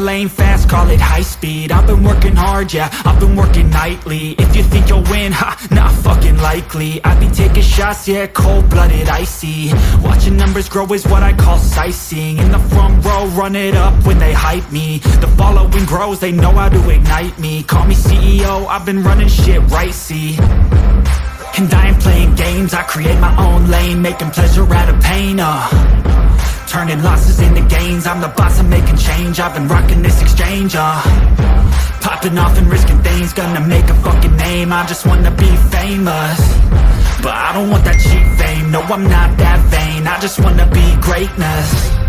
lane fast, call it high speed. I've been working hard, yeah, I've been working nightly. If you think you'll win, ha, not fucking likely. I be taking shots, yeah, cold-blooded, icy. Watching numbers grow is what I call sightseeing. In the front row, run it up when they hype me. The following grows, they know how to ignite me. Call me CEO, I've been running shit right, see. And I ain't playing games, I create my own lane, making pleasure out of pain, turning losses into gains. I'm the boss, I'm making change. I've been rocking this exchange, popping off and risking things. Gonna make a fucking name, I just wanna be famous. But I don't want that cheap fame, no I'm not that vain. I just wanna be greatness.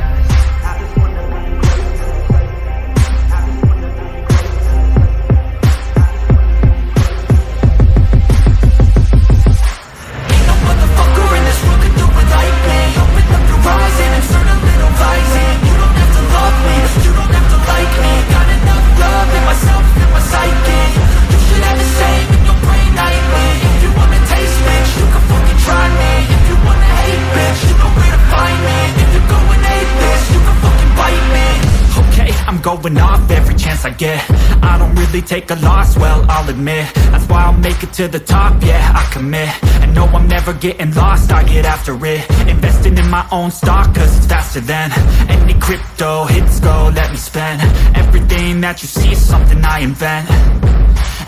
Going off every chance I get. I don't really take a loss, well, I'll admit. That's why I'll make it to the top, yeah, I commit. And no, I'm never getting lost, I get after it. Investing in my own stock, cause it's faster than any crypto hits go, let me spend. Everything that you see is something I invent.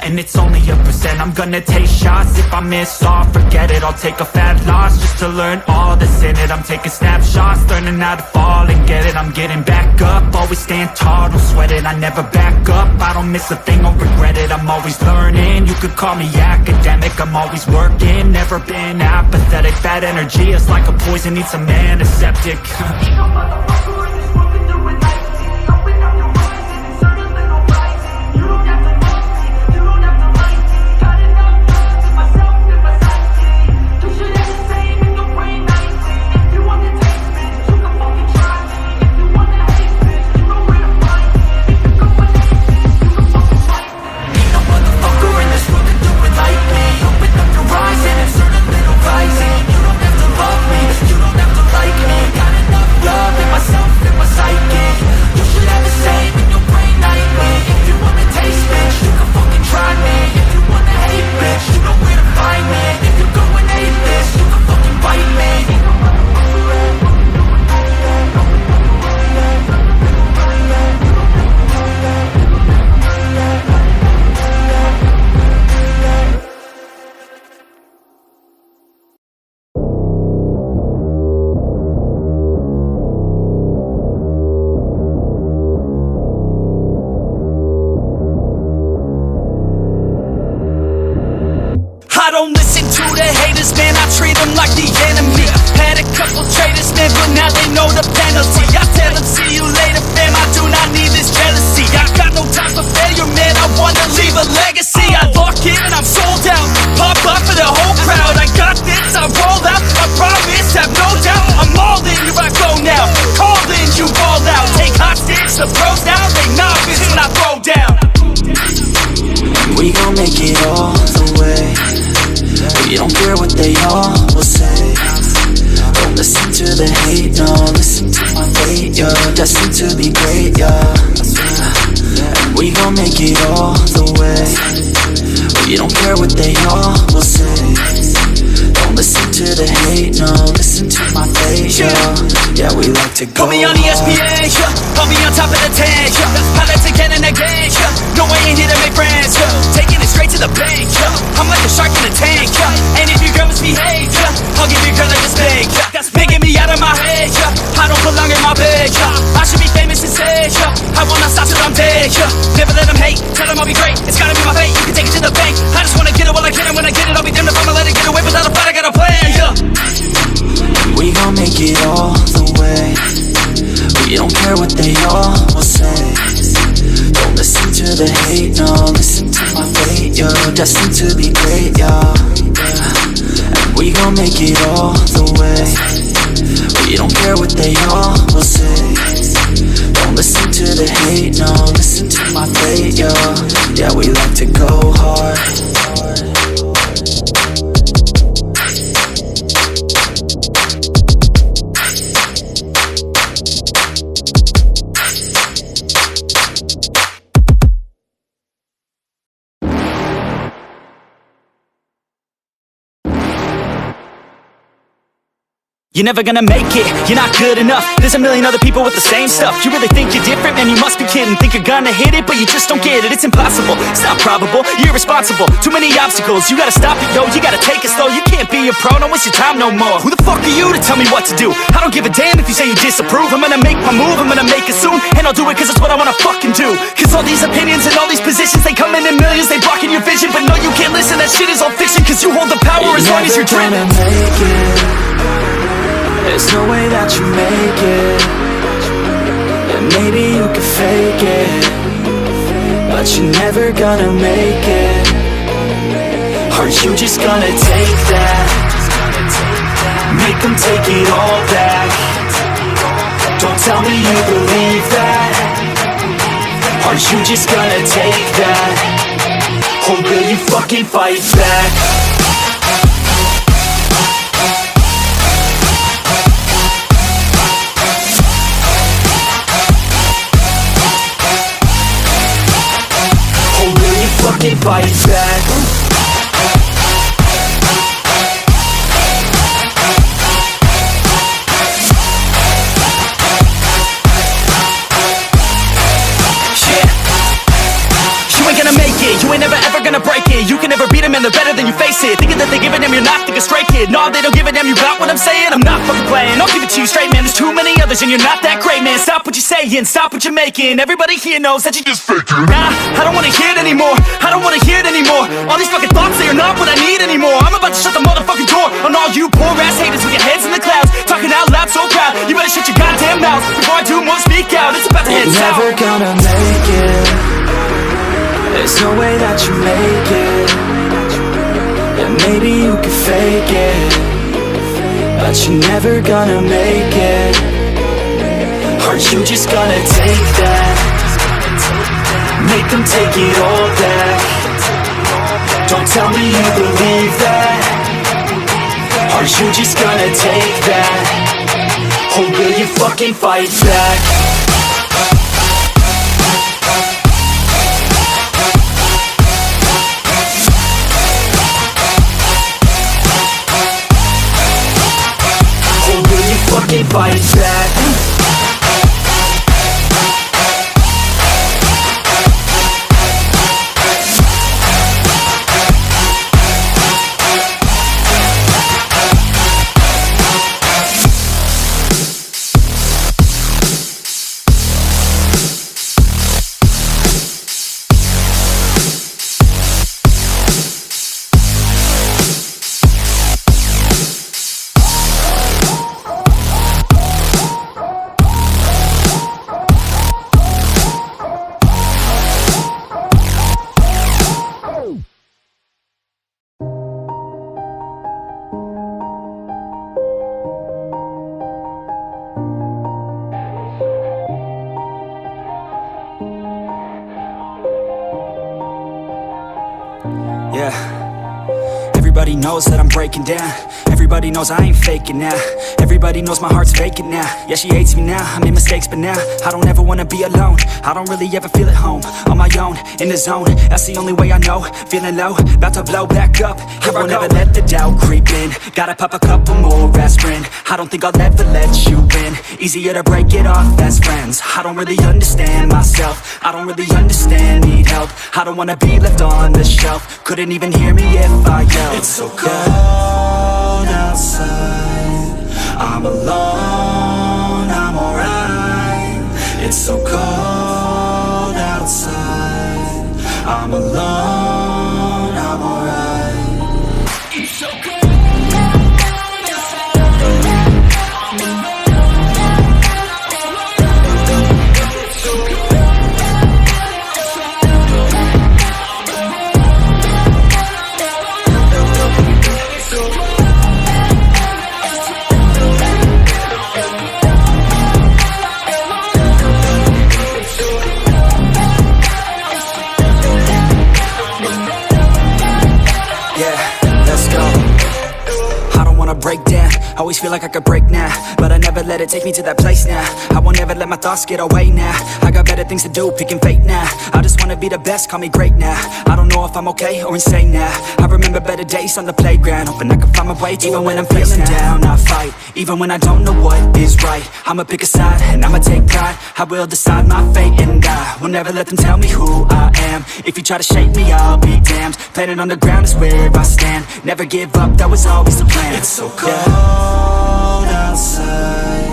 And it's only a percent. I'm gonna take shots. If I miss all, forget it. I'll take a fat loss just to learn all that's in it. I'm taking snapshots, learning how to fall and get it. I'm getting back up, always stand tall, don't sweat it. I never back up, I don't miss a thing, I'll regret it. I'm always learning, you could call me academic. I'm always working, never been apathetic. Bad energy is like a poison, needs some antiseptic. Put me on ESPN, yeah. I'll be on top of the tank, yeah. Highlights again and again, yeah. No, I ain't here to make friends, yeah. Taking it straight to the bank, yeah. I'm like a shark in a tank, yeah. And if your girl misbehave, yeah, I'll give your girl like a spank, yeah. That's making me out of my head, yeah. I don't belong in my bed, yeah. I should be famous instead, yeah. I will not stop till I'm dead, yeah. Never let them hate, tell them I'll be great. It's gotta be my fate, you can take it to the bank. I just wanna get it while I can, and when I get it, I'll be damned if I'ma let it get away without a fight. I got a plan, yeah. We gon' make it all the way. We don't care what they all will say. Don't listen to the hate, no. Listen to my fate, yo. Destined to be great, yeah. And we gon' make it all the way. We don't care what they all will say. Don't listen to the hate, no. Listen to my fate, yo. Yeah, we like to go hard. You're never gonna make it, you're not good enough. There's a million other people with the same stuff. You really think you're different? Man, you must be kidding. Think you're gonna hit it, but you just don't get it. It's impossible, it's not probable, you're irresponsible. Too many obstacles, you gotta stop it, yo. You gotta take it slow, you can't be a pro. Don't waste your time no more. Who the fuck are you to tell me what to do? I don't give a damn if you say you disapprove. I'm gonna make my move, I'm gonna make it soon. And I'll do it cause it's what I wanna fucking do. Cause all these opinions and all these positions, they come in millions, they blocking your vision. But no, you can't listen, that shit is all fiction. Cause you hold the power as long as you're dreaming. Make it. There's no way that you make it. And maybe you can fake it, but you're never gonna make it. Aren't you just gonna take that? Make them take it all back. Don't tell me you believe that. Aren't you just gonna take that? Or will you fucking fight back? Fucking fight back. You ain't gonna make it, you ain't never ever gonna break it. You can never beat them and they're better than you face it. Thinking that they give a damn, you're not thinking straight, kid. No, they don't give a damn, you got what I'm saying? I'm not fucking playing, I'll give it to you straight, man. There's too many others and you're not that great, man. Stop what you're saying, stop what you're making. Everybody here knows that you just faking. Nah, I don't wanna hear it anymore, I don't wanna hear it anymore. All these fucking thoughts, they are not what I need anymore. I'm about to shut the motherfucking door on all you poor ass haters with your heads in the clouds, talking out loud so proud. You better shut your goddamn mouth before I do more, speak out. It's about to head south. You're never gonna make it. There's no way that you make it. And maybe you can fake it, but you're never gonna make it. Aren't you just gonna take that? Make them take it all back. Don't tell me you believe that. Aren't you just gonna take that? Or will you fucking fight back? Fucking fight back. Yeah. Everybody knows that I'm breaking down. Everybody knows I ain't faking now. Everybody knows my heart's vacant now. Yeah, she hates me now, I made mistakes but now I don't ever wanna be alone. I don't really ever feel at home. On my own, in the zone, that's the only way I know. Feeling low, about to blow back up. I won't ever let the doubt creep in. Gotta pop a couple more aspirin. I don't think I'll ever let you in. Easier to break it off as friends. I don't really understand myself. I don't really understand, need help. I don't wanna be left on the shelf. Couldn't even hear me if I yelled. It's so cold outside. I'm alone, I'm alright. It's so cold outside. I'm alone, I'm alright. It's so cold. Break down, Always feel like I could break now, but I never let it take me to that place now. I won't ever let my thoughts get away now. I got better things to do, picking fate now. I just wanna be the best, call me great now. I don't know if I'm okay or insane now. I remember better days on the playground, hoping I can find my way. Even when I'm feeling down, I fight. Even when I don't know what is right, I'ma pick a side and I'ma take pride. I will decide my fate and I will never let them tell me who I am. If you try to shake me, I'll be damned. Planet on the ground is where I stand. Never give up, that was always the plan. It's so cold outside,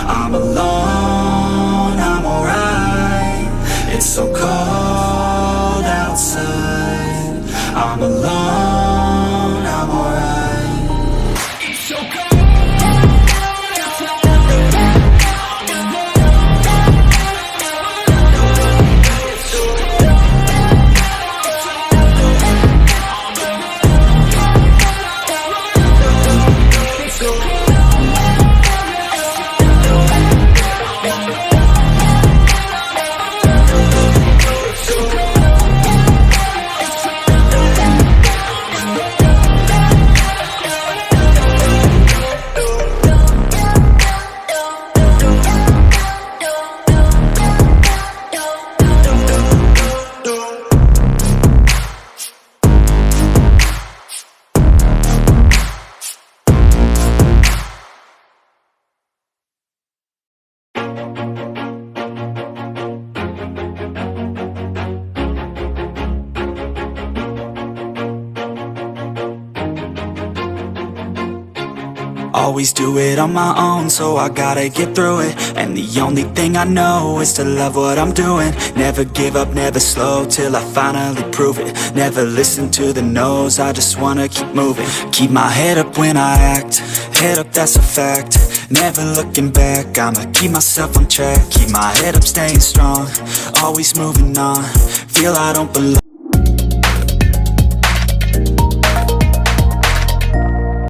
I'm alone, I'm alright. It's so cold outside, I'm alone, I'm alright. It's so cold. Always do it on my own, so I gotta get through it. And the only thing I know is to love what I'm doing. Never give up, never slow, till I finally prove it. Never listen to the no's, I just wanna keep moving. Keep my head up when I act, head up, that's a fact. Never looking back, I'ma keep myself on track. Keep my head up, staying strong, always moving on. Feel I don't belong.